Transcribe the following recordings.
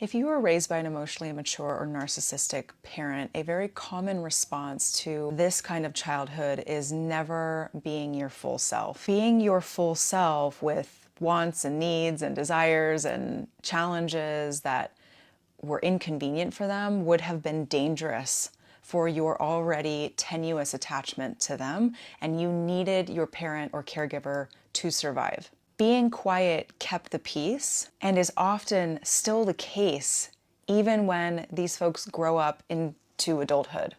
If you were raised by an emotionally immature or narcissistic parent, a very common response to this kind of childhood is never being your full self. Being your full self with wants and needs and desires and challenges that were inconvenient for them would have been dangerous for your already tenuous attachment to them, and you needed your parent or caregiver to survive. Being quiet kept the peace and is often still the case even when these folks grow up into adulthood,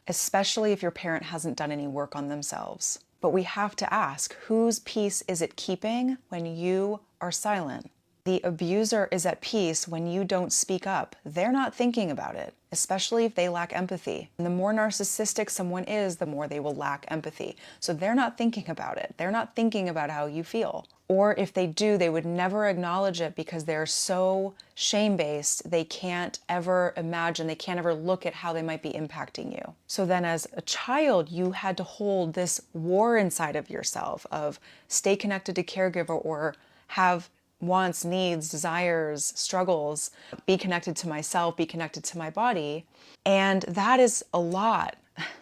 especially if your parent hasn't done any work on themselves. But we have to ask, whose peace is it keeping when you are silent? The abuser is at peace when you don't speak up. They're not thinking about it, especially if they lack empathy. And the more narcissistic someone is, the more they will lack empathy. So they're not thinking about it. They're not thinking about how you feel. Or if they do, they would never acknowledge it because they're so shame-based, they can't ever imagine, they can't ever look at how they might be impacting you. So then as a child, you had to hold this war inside of yourself of stay connected to caregiver or have wants, needs, desires, struggles, be connected to myself, be connected to my body. And that is a lot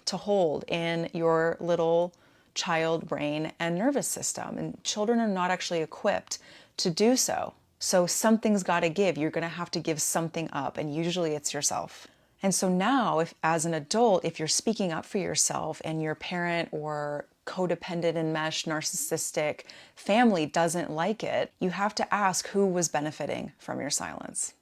to hold in your little child brain and nervous system. And children are not actually equipped to do so. So something's got to give. You're going to have to give something up, and usually it's yourself. And so now, if as an adult, if you're speaking up for yourself and your parent or codependent, enmeshed, narcissistic family doesn't like it, you have to ask who was benefiting from your silence.